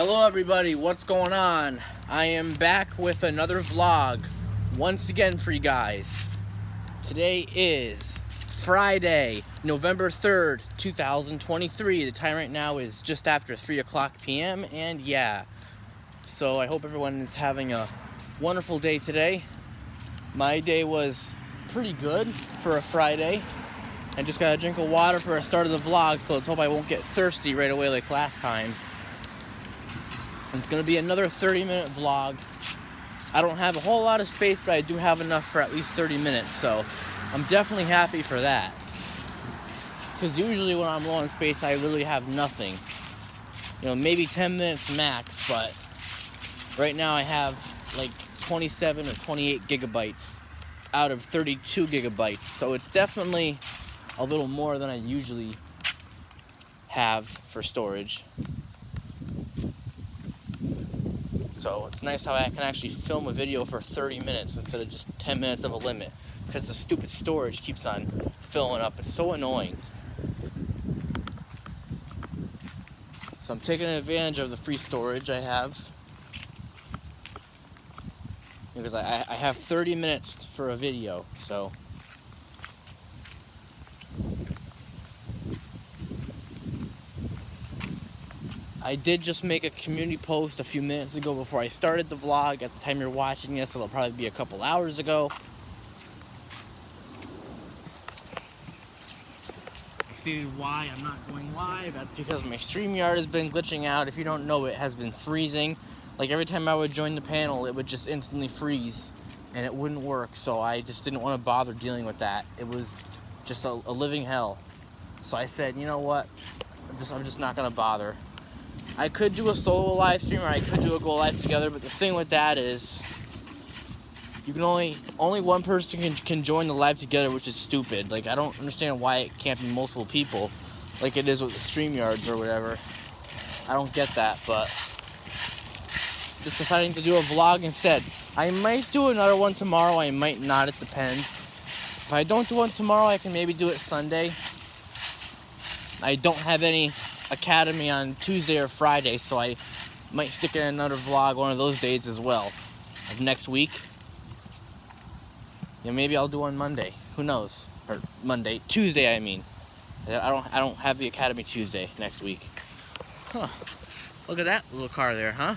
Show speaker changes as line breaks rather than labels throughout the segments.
Hello everybody, what's going on? I am back with another vlog once again for you guys. Today is Friday, November 3rd, 2023. The time right now is just after 3 o'clock p.m. and yeah. So I hope everyone is having a wonderful day today. My day was pretty good for a Friday. I just got a drink of water for the start of the vlog, so let's hope I won't get thirsty right away like last time. It's going to be another 30-minute vlog. I don't have a whole lot of space, but I do have enough for at least 30 minutes, so I'm definitely happy for that. Because usually when I'm low on space, I literally have nothing. You know, maybe 10 minutes max, but right now I have like 27 or 28 gigabytes out of 32 gigabytes. So it's definitely a little more than I usually have for storage. So it's nice how I can actually film a video for 30 minutes instead of just 10 minutes of a limit, because the stupid storage keeps on filling up. It's so annoying. So I'm taking advantage of the free storage I have, because I have 30 minutes for a video. So I did just make a community post a few minutes ago before I started the vlog. At the time you're watching this, it'll probably be a couple hours ago. I stated why I'm not going live. That's because my StreamYard has been glitching out. If you don't know, it has been freezing. Like every time I would join the panel, it would just instantly freeze and it wouldn't work. So I just didn't want to bother dealing with that. It was just a living hell. So I said, you know what? I'm just not gonna bother. I could do a solo live stream, or I could do a go live together, but the thing with that is you can only one person can join the live together, which is stupid. Like, I don't understand why it can't be multiple people like it is with the StreamYards or whatever. I don't get that, but just deciding to do a vlog instead. I might do another one tomorrow, I might not, it depends. If I don't do one tomorrow, I can maybe do it Sunday. I don't have any academy on Tuesday or Friday, so I might stick in another vlog one of those days as well, of next week. Yeah, maybe I'll do one Monday. Who knows? Or Tuesday, I mean. I don't have the academy Tuesday next week. Huh. Look at that little car there, huh?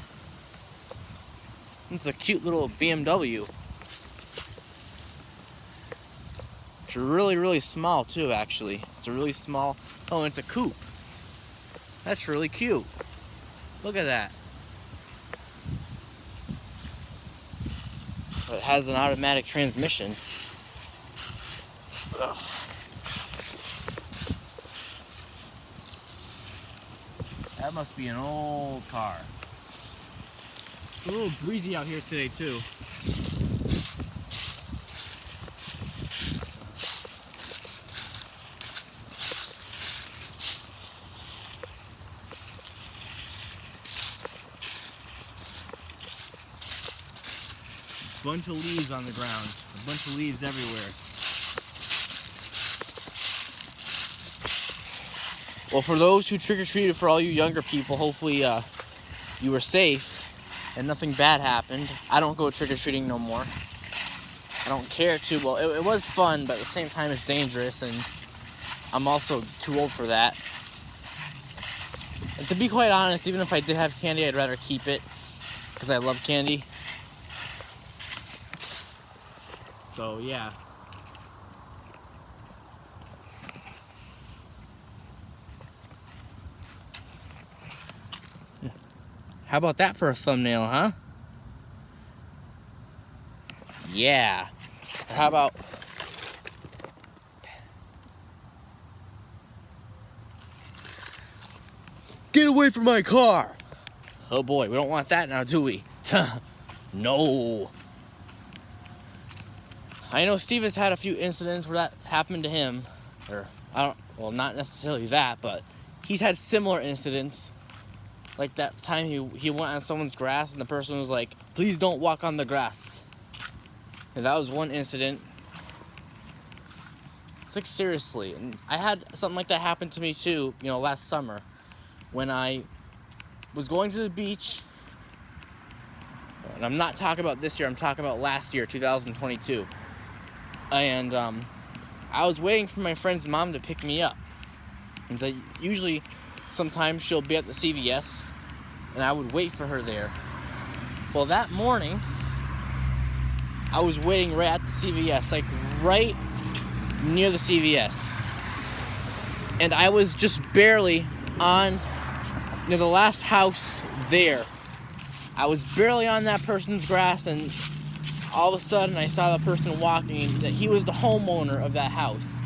It's a cute little BMW. It's really, really small too, actually. It's a really small. Oh, it's a coupe. That's really cute. Look at that. It has an automatic transmission. Ugh. That must be an old car. It's a little breezy out here today too. Bunch of leaves on the ground. A bunch of leaves everywhere. Well, for those who trick-or-treated, for all you younger people, hopefully you were safe and nothing bad happened. I don't go trick-or-treating no more. I don't care to. Well, it was fun, but at the same time it's dangerous, and I'm also too old for that. And to be quite honest, even if I did have candy, I'd rather keep it, because I love candy. So, yeah. How about that for a thumbnail, huh? Yeah. Or how about... Get away from my car! Oh boy, we don't want that now, do we? No. I know Steve has had a few incidents where that happened to him, or well, not necessarily that, but he's had similar incidents. Like that time he went on someone's grass and the person was like, "Please don't walk on the grass." And that was one incident. It's like, seriously. And I had something like that happen to me too, last summer, when I was going to the beach, and I'm not talking about this year, I'm talking about last year, 2022. And I was waiting for my friend's mom to pick me up. And so usually, sometimes she'll be at the CVS, and I would wait for her there. Well, that morning, I was waiting right at the CVS, like right near the CVS. And I was just barely on the last house there. I was barely on that person's grass, and all of a sudden I saw the person walking, and that he was the homeowner of that house.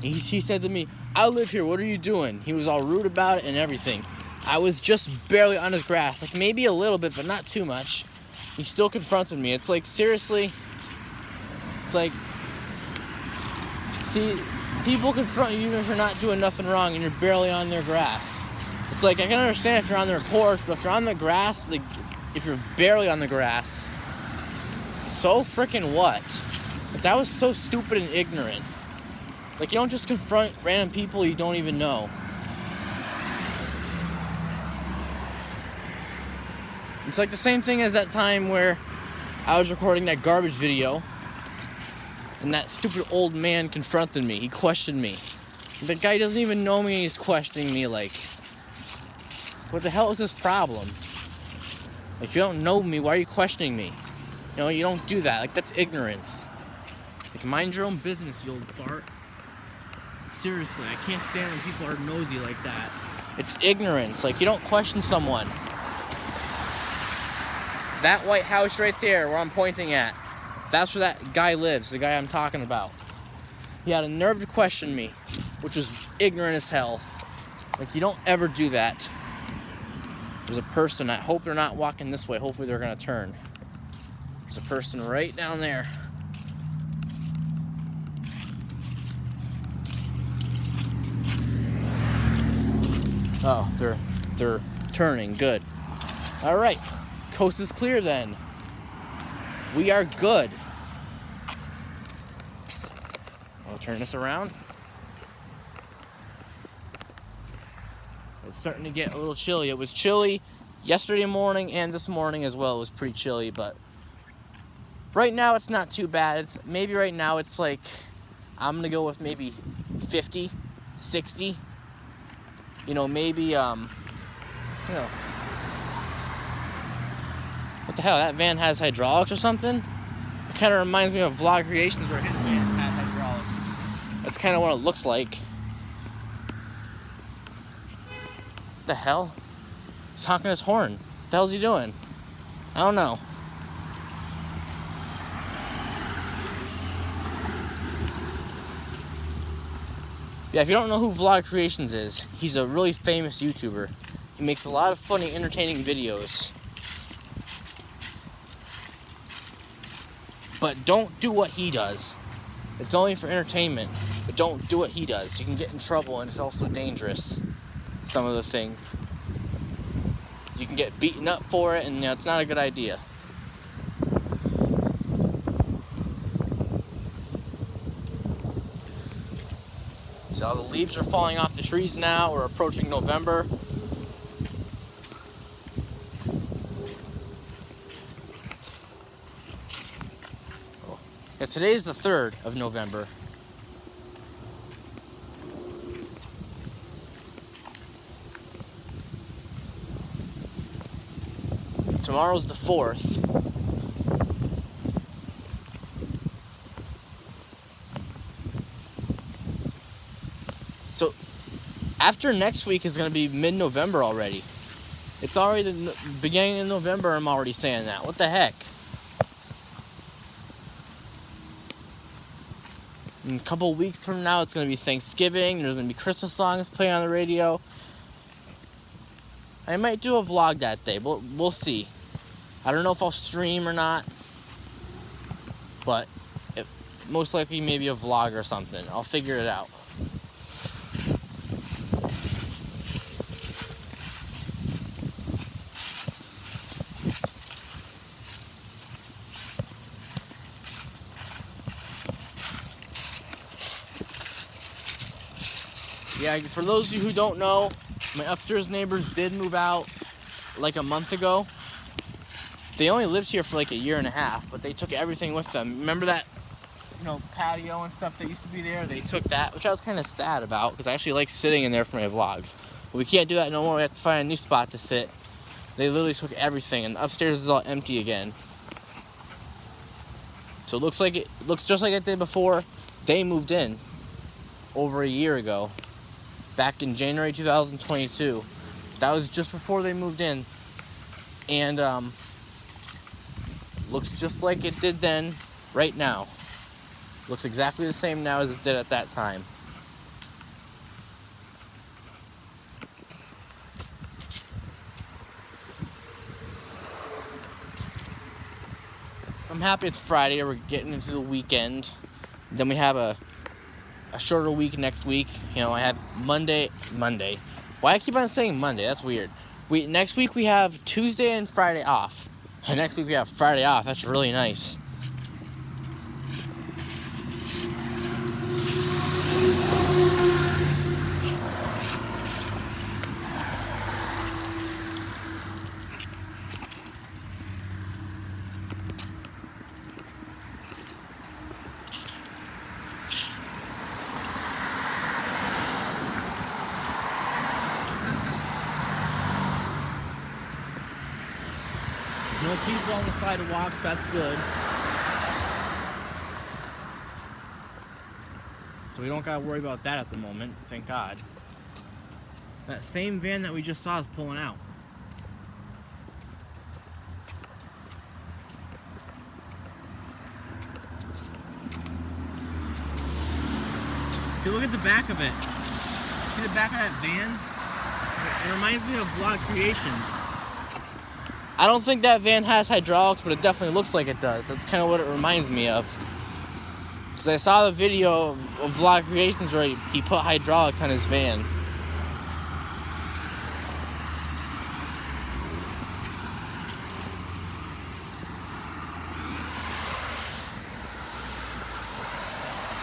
He said to me, "I live here, what are you doing?" He was all rude about it and everything. I was just barely on his grass, like maybe a little bit, but not too much. He still confronted me. It's like, seriously, it's like, see, people confront you even if you're not doing nothing wrong and you're barely on their grass. It's like, I can understand if you're on their porch, but if you're on the grass, like, if you're barely on the grass, so freaking what? But that was so stupid and ignorant. Like, you don't just confront random people you don't even know. It's like the same thing as that time where I was recording that garbage video and that stupid old man confronted me. He questioned me. The guy doesn't even know me and he's questioning me like, what the hell is this problem? Like, you don't know me, why are you questioning me? You know, you don't do that. Like, that's ignorance. Like, mind your own business, you old fart. Seriously, I can't stand when people are nosy like that. It's ignorance. Like, you don't question someone. That white house right there where I'm pointing at, that's where that guy lives, the guy I'm talking about. He had a nerve to question me, which was ignorant as hell. Like, you don't ever do that. There's a person, I hope they're not walking this way, hopefully they're gonna turn. There's a person right down there. Oh, they're turning, good. All right. Coast is clear then. We are good. I'll turn this around. It's starting to get a little chilly. It was chilly yesterday morning and this morning as well. It was pretty chilly, but right now it's not too bad. It's maybe right now it's like, I'm gonna go with maybe 50, 60. You know, maybe you know, what the hell, that van has hydraulics or something? It kind of reminds me of Vlog Creations where his van had hydraulics. That's kind of what it looks like. What the hell? He's honking his horn. What the hell's he doing? I don't know. Yeah, if you don't know who Vlog Creations is, he's a really famous YouTuber. He makes a lot of funny, entertaining videos. But don't do what he does. It's only for entertainment, but don't do what he does. You can get in trouble, and it's also dangerous, some of the things. You can get beaten up for it, and you know, it's not a good idea. So the leaves are falling off the trees now. We're approaching November. Yeah, today's the 3rd of November. Tomorrow's the 4th. So, after next week is going to be mid-November already. It's already the beginning of November, I'm already saying that. What the heck? In a couple weeks from now, it's going to be Thanksgiving. There's going to be Christmas songs playing on the radio. I might do a vlog that day, but we'll see. I don't know if I'll stream or not, but most likely maybe a vlog or something. I'll figure it out. Yeah, for those of you who don't know, my upstairs neighbors did move out. like a month ago. They only lived here for like a year and a half, but they took everything with them. Remember that, patio and stuff that used to be there? They took that, which I was kind of sad about because I actually like sitting in there for my vlogs. But we can't do that no more. We have to find a new spot to sit. They literally took everything, and upstairs is all empty again. So it looks just like it did before they moved in over a year ago, back in January 2022. That was just before they moved in, and looks just like it did then, right now. Looks exactly the same now as it did at that time. I'm happy it's Friday. We're getting into the weekend. Then we have a shorter week next week. I have Monday. Why I keep on saying Monday? That's weird. Next week we have Tuesday and Friday off. And next week we have Friday off. That's really nice. No people on the sidewalks, that's good. So we don't gotta worry about that at the moment, thank God. That same van that we just saw is pulling out. See, look at the back of it. See the back of that van? It reminds me of Vlog Creations. I don't think that van has hydraulics, but it definitely looks like it does. That's kind of what it reminds me of. Because I saw the video of Vlog Creations where he put hydraulics on his van.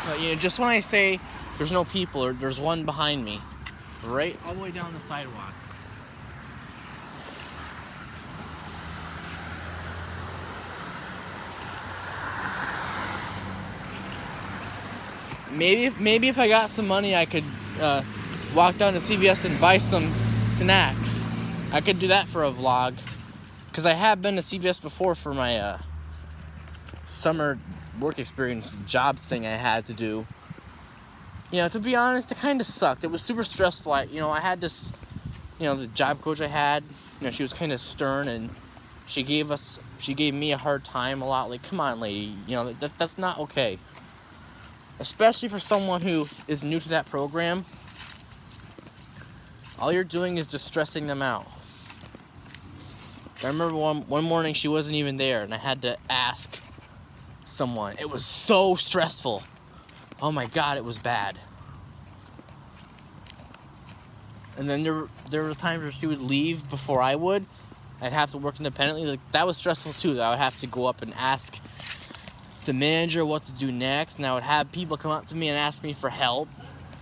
But, just when I say there's no people, or there's one behind me, right all the way down the sidewalk. Maybe if I got some money, I could walk down to CVS and buy some snacks. I could do that for a vlog, because I have been to CVS before for my summer work experience job thing I had to do. To be honest, it kind of sucked. It was super stressful. I had this, the job coach I had, she was kind of stern, and she gave me a hard time a lot. Like, come on, lady, that's not okay. Especially for someone who is new to that program. All you're doing is just stressing them out. I remember one morning she wasn't even there, and I had to ask someone. It was so stressful. Oh my God, it was bad. And then there were times where she would leave before I would. I'd have to work independently. Like, that was stressful too. That I would have to go up and ask the manager what to do next, and I would have people come up to me and ask me for help.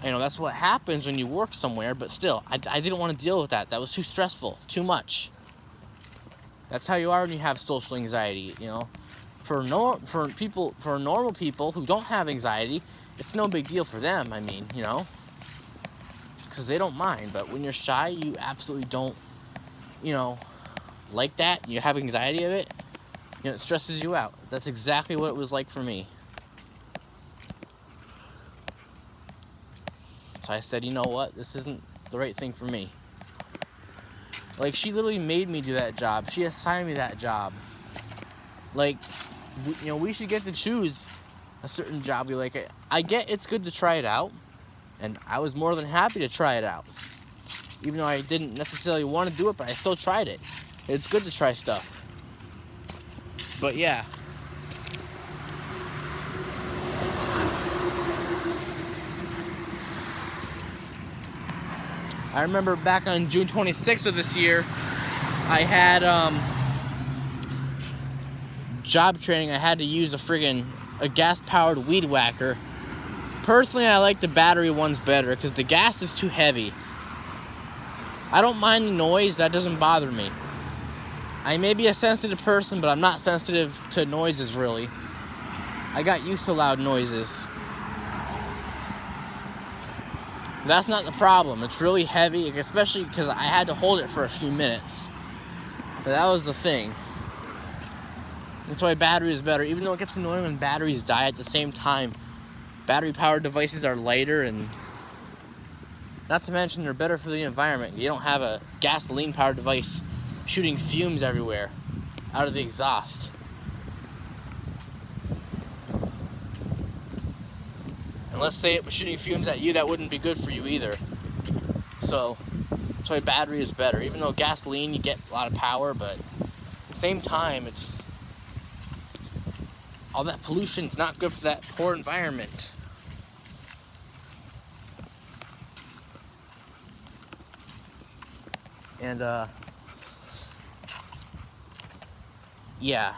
That's what happens when you work somewhere, but still, I didn't want to deal with that. That was too stressful, too much. That's how you are when you have social anxiety, For normal people who don't have anxiety, it's no big deal for them, because they don't mind. But when you're shy, you absolutely don't, like that, you have anxiety of it, it stresses you out. That's exactly what it was like for me. So I said, you know what? This isn't the right thing for me. Like, she literally made me do that job. She assigned me that job. Like, we should get to choose a certain job we like. I get it's good to try it out, and I was more than happy to try it out. Even though I didn't necessarily want to do it, but I still tried it. It's good to try stuff. But yeah. I remember back on June 26th of this year, I had job training. I had to use a gas-powered weed whacker. Personally, I like the battery ones better because the gas is too heavy. I don't mind the noise, that doesn't bother me. I may be a sensitive person, but I'm not sensitive to noises, really. I got used to loud noises. That's not the problem. It's really heavy, especially because I had to hold it for a few minutes. But that was the thing. That's why battery is better. Even though it gets annoying when batteries die at the same time, battery-powered devices are lighter, and not to mention they're better for the environment. You don't have a gasoline-powered device shooting fumes everywhere out of the exhaust. And let's say it was shooting fumes at you, that wouldn't be good for you either. So that's why battery is better. Even though gasoline, you get a lot of power, but at the same time, it's all that pollution's not good for that poor environment. And yeah,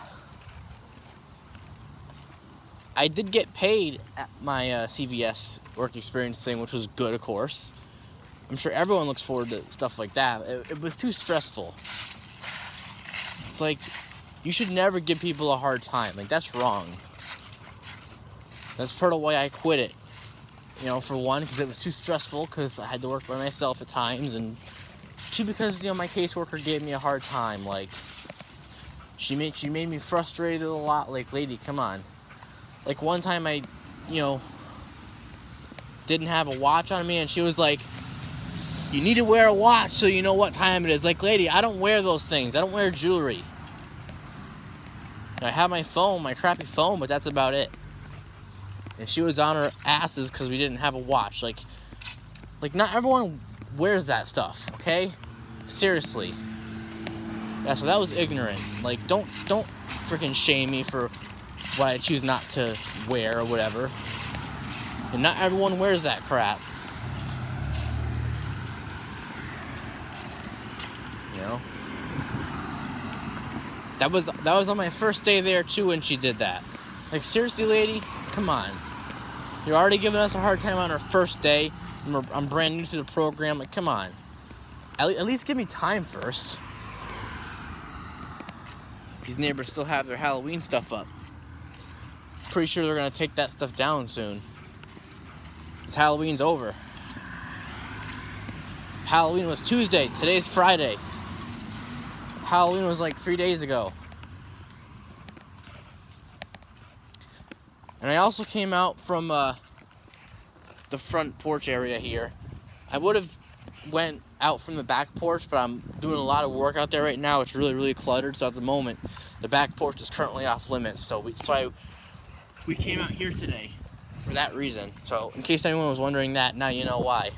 I did get paid at my CVS work experience thing, which was good, of course. I'm sure everyone looks forward to stuff like that. It was too stressful. It's like, you should never give people a hard time. Like, that's wrong. That's part of why I quit it. You know, for one, because it was too stressful, because I had to work by myself at times, and two, because, you know, my caseworker gave me a hard time. Like, she made me frustrated a lot. Like, lady, come on. Like, one time I, you know, didn't have a watch on me, and she was like, you need to wear a watch so you know what time it is. Like, lady, I don't wear those things. I don't wear jewelry. I have my phone, my crappy phone, but that's about it. And she was on her asses because we didn't have a watch. Like, not everyone wears that stuff, okay? Seriously. Yeah, so that was ignorant. Like, don't freaking shame me for what I choose not to wear or whatever. And not everyone wears that crap. You know? That was on my first day there too when she did that. Like, seriously, lady? Come on. You're already giving us a hard time on our first day. I'm brand new to the program. Like, come on. At least give me time first. These neighbors still have their Halloween stuff up. Pretty sure they're going to take that stuff down soon. Because Halloween's over. Halloween was Tuesday. Today's Friday. Halloween was like 3 days ago. And I also came out from the front porch area here. I would have went out from the back porch, but I'm doing a lot of work out there right now. It's really, really cluttered. So at the moment, the back porch is currently off limits. So we came out here today for that reason. So in case anyone was wondering that, now you know why.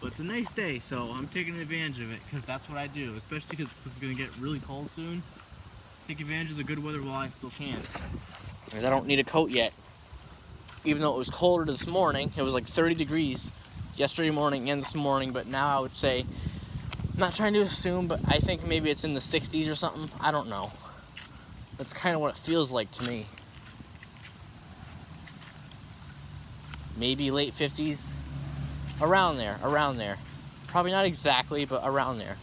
But it's a nice day, so I'm taking advantage of it, because that's what I do, especially because it's going to get really cold soon. Take advantage of the good weather while I still can. Because I don't need a coat yet. Even though it was colder this morning, it was like 30 degrees yesterday morning and this morning, but now I would say, I'm not trying to assume, but I think maybe it's in the 60s or something. I don't know. That's kind of what it feels like to me. Maybe late 50s. Around there. Probably not exactly, but around there.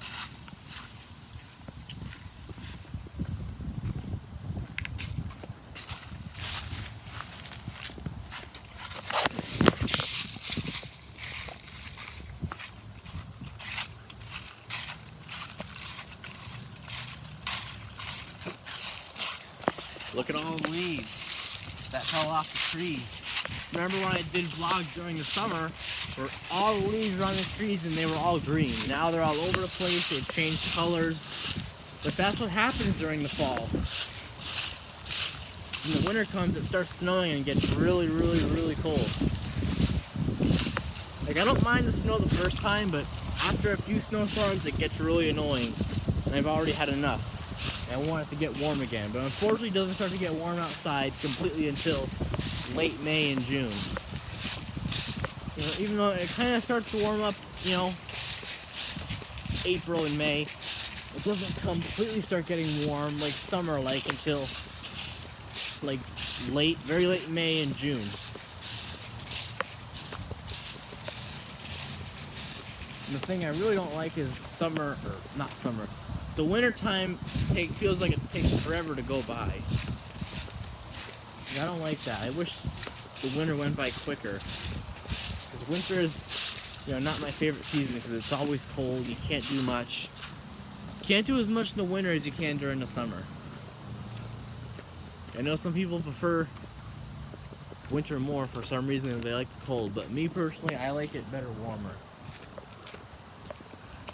Look at all the leaves that fell off the trees. Remember when I did vlogs during the summer where all the leaves were on the trees and they were all green. Now they're all over the place, they've changed colors. But that's what happens during the fall. When the winter comes, it starts snowing and gets really, really, really cold. Like, I don't mind the snow the first time, but after a few snowstorms, it gets really annoying. And I've already had enough. And I want it to get warm again. But unfortunately, it doesn't start to get warm outside completely until late May and June. You know, even though it kind of starts to warm up, you know, April and May, it doesn't completely start getting warm like summer-like until like very late May and June. And the thing I really don't like is summer, or not summer. The winter time feels like it takes forever to go by. And I don't like that. I wish the winter went by quicker. Because winter is, not my favorite season because it's always cold. You can't do much. Can't do as much in the winter as you can during the summer. I know some people prefer winter more for some reason. They like the cold, but me personally, I like it better warmer.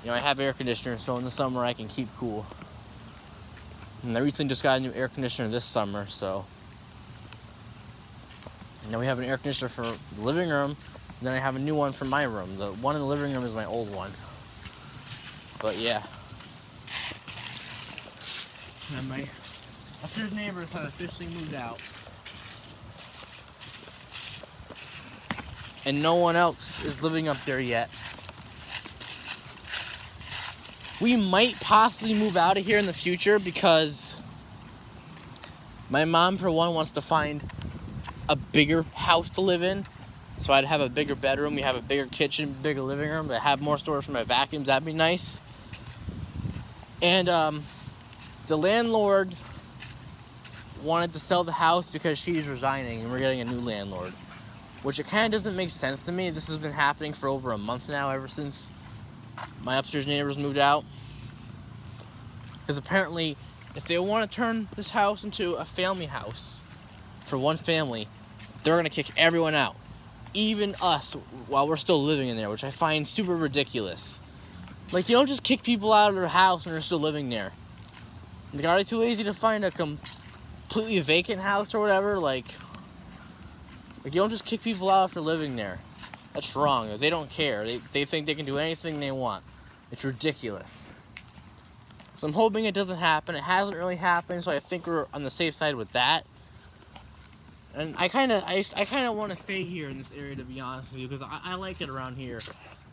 I have air conditioner, so in the summer I can keep cool. And I recently just got a new air conditioner this summer, so. Now we have an air conditioner for the living room, and then I have a new one for my room. The one in the living room is my old one. But yeah. And my upstairs neighbors have officially moved out. And no one else is living up there yet. We might possibly move out of here in the future because my mom, for one, wants to find a bigger house to live in. So I'd have a bigger bedroom, we have a bigger kitchen, bigger living room, I have more storage for my vacuums, that'd be nice. And the landlord wanted to sell the house because she's resigning and we're getting a new landlord. Which it kind of doesn't make sense to me. This has been happening for over a month now, ever since my upstairs neighbors moved out. Because apparently, if they want to turn this house into a family house for one family, they're going to kick everyone out. Even us, while we're still living in there, which I find super ridiculous. Like, you don't just kick people out of their house and they're still living there. Like, are they too lazy to find a completely vacant house or whatever? Like, you don't just kick people out if they're living there. That's wrong. They don't care. They think they can do anything they want. It's ridiculous. So I'm hoping it doesn't happen. It hasn't really happened, so I think we're on the safe side with that. And I kind of want to stay here in this area, to be honest with you, because I like it around here.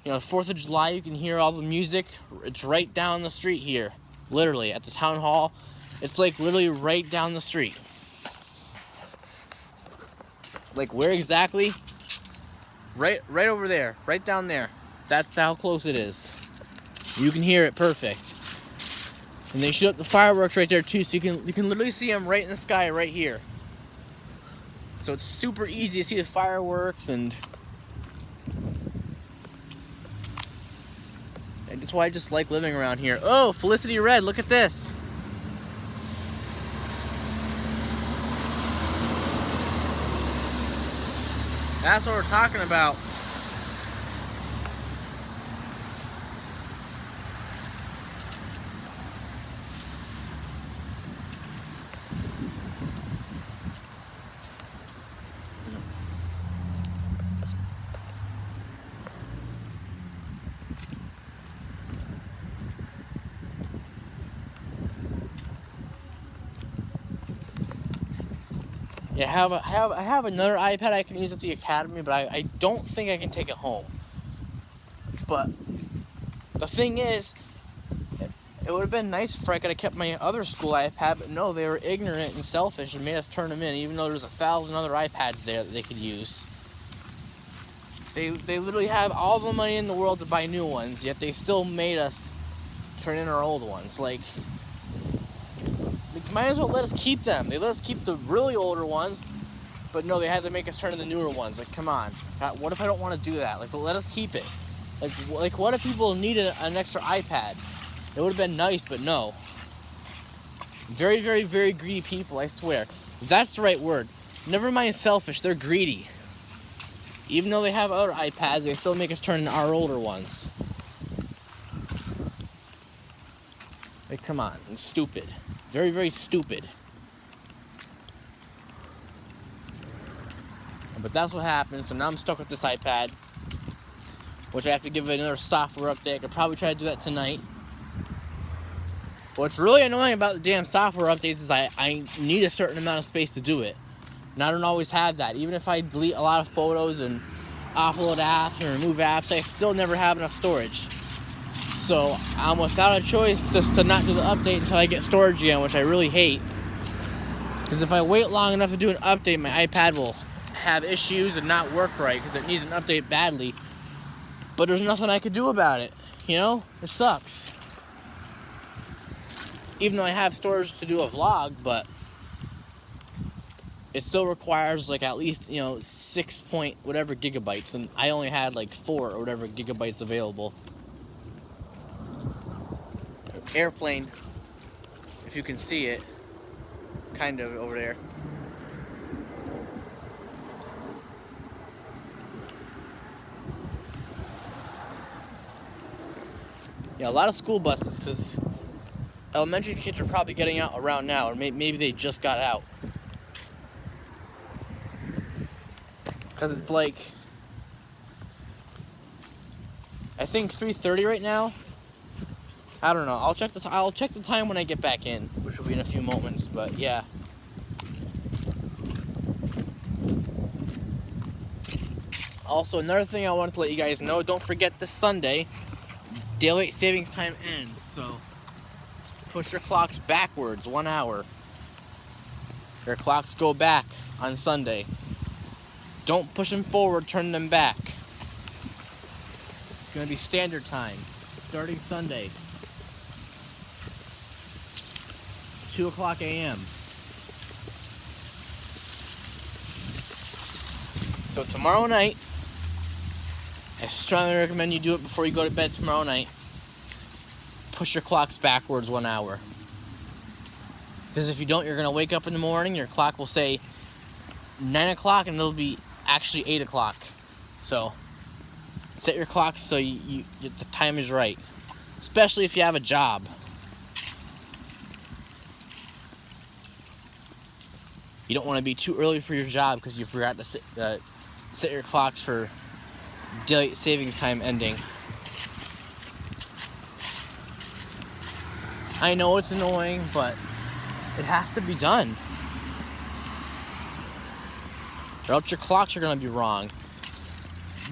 4th of July, you can hear all the music. It's right down the street here. Literally, at the town hall. It's like literally right down the street. Like, where exactly? Right over there. Right down there. That's how close it is. You can hear it perfect. And they shoot up the fireworks right there too, so you can literally see them right in the sky right here. So it's super easy to see the fireworks, and that's why I just like living around here. Oh, Felicity Red, look at this. That's what we're talking about. Yeah, I have another iPad I can use at the academy, but I don't think I can take it home. But the thing is, it would have been nice if I could have kept my other school iPad, but no, they were ignorant and selfish and made us turn them in, even though there's 1,000 other iPads there that they could use. They literally have all the money in the world to buy new ones, yet they still made us turn in our old ones. Like, might as well let us keep them. They let us keep the really older ones, but no, they had to make us turn in the newer ones. Like, come on. God, what if I don't want to do that? Like, but let us keep it. Like what if people needed an extra iPad? It would have been nice, but no. Very, very, very greedy people, I swear. That's the right word. Never mind selfish, they're greedy. Even though they have other iPads, they still make us turn in our older ones. Like, come on. It's stupid. Very, very stupid. But that's what happened, so now I'm stuck with this iPad, which I have to give it another software update. I could probably try to do that tonight. What's really annoying about the damn software updates is I need a certain amount of space to do it. And I don't always have that. Even if I delete a lot of photos and offload apps and remove apps, I still never have enough storage. So I'm without a choice just to not do the update until I get storage again, which I really hate. Because if I wait long enough to do an update, my iPad will have issues and not work right because it needs an update badly. But there's nothing I could do about it, you know? It sucks. Even though I have storage to do a vlog, but it still requires like at least, you know, 6 point whatever gigabytes, and I only had like 4 or whatever gigabytes available. Airplane, if you can see it, kind of over there. Yeah, a lot of school buses, because elementary kids are probably getting out around now, or maybe they just got out. Because it's like, I think 3:30 right now. I don't know. I'll check the time when I get back in, which will be in a few moments. But yeah. Also, another thing I wanted to let you guys know: don't forget this Sunday, daylight savings time ends. So push your clocks backwards 1 hour. Your clocks go back on Sunday. Don't push them forward, turn them back. It's gonna be standard time, starting Sunday, 2:00 a.m. So tomorrow night, I strongly recommend you do it before you go to bed tomorrow night. Push your clocks backwards 1 hour. Because if you don't, you're gonna wake up in the morning, your clock will say 9 o'clock and it'll be actually 8 o'clock. So set your clock so the time is right, especially if you have a job. You don't want to be too early for your job because you forgot to set your clocks for daylight savings time ending. I know it's annoying, but it has to be done, or else your clocks are going to be wrong.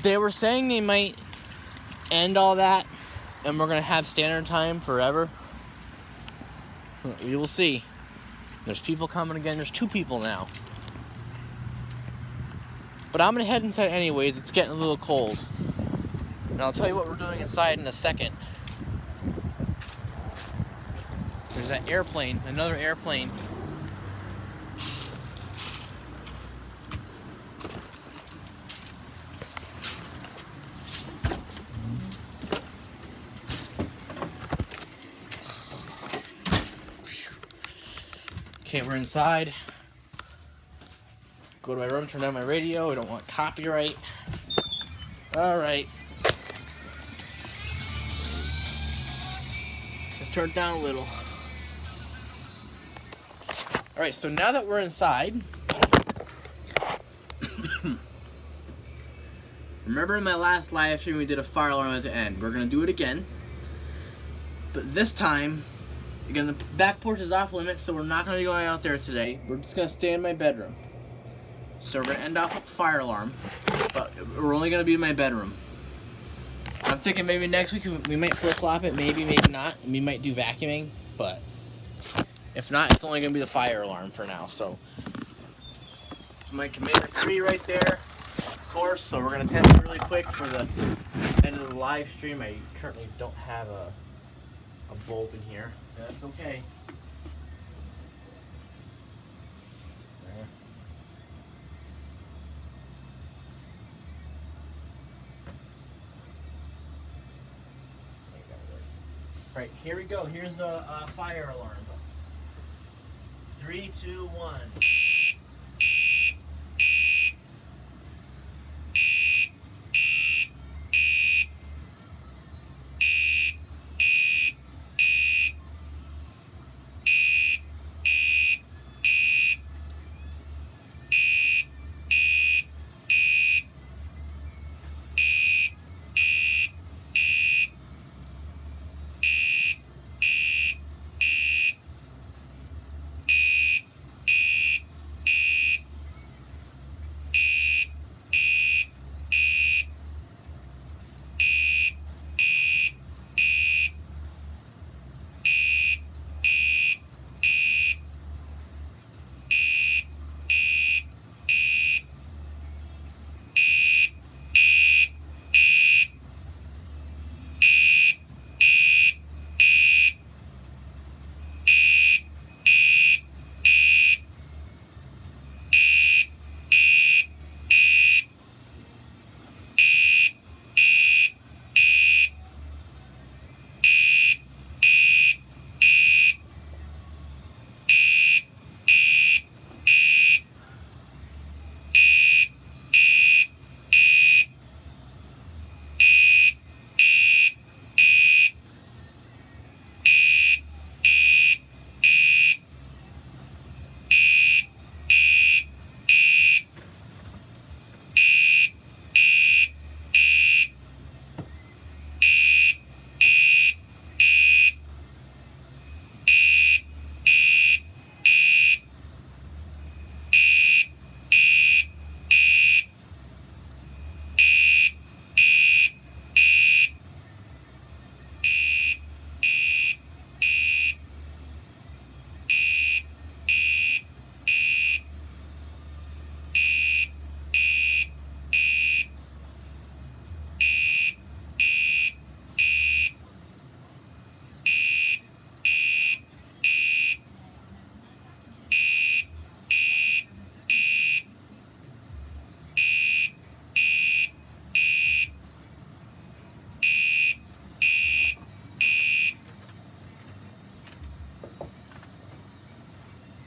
They were saying they might end all that and we're going to have standard time forever. We will see. There's people coming again. There's 2 people now. But I'm going to head inside anyways. It's getting a little cold. And I'll tell you what we're doing inside in a second. There's that airplane, another airplane. Okay, we're inside. Go to my room, turn down my radio. I don't want copyright. Alright. Let's turn it down a little. Alright, so now that we're inside, remember in my last live stream we did a fire alarm at the end. We're going to do it again. But this time, again, the back porch is off limits, so we're not going to be going out there today. We're just going to stay in my bedroom. So we're going to end off with the fire alarm, but we're only going to be in my bedroom. I'm thinking maybe next week we might flip-flop it, maybe not. We might do vacuuming, but if not, it's only going to be the fire alarm for now. So it's my Commander 3 right there, of course. So we're going to test it really quick for the end of the live stream. I currently don't have a bulb in here. That's okay. Right, here we go. Here's the fire alarm. 3, 2, 1.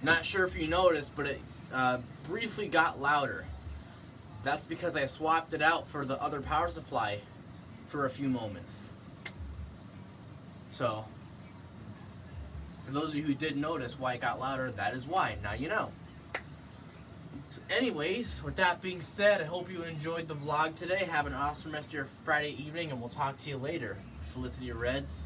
Not sure if you noticed, but it briefly got louder. That's because I swapped it out for the other power supply for a few moments. So, for those of you who did notice why it got louder, that is why. Now you know. So anyways, with that being said, I hope you enjoyed the vlog today. Have an awesome rest of your Friday evening, and we'll talk to you later. Felicity Reds.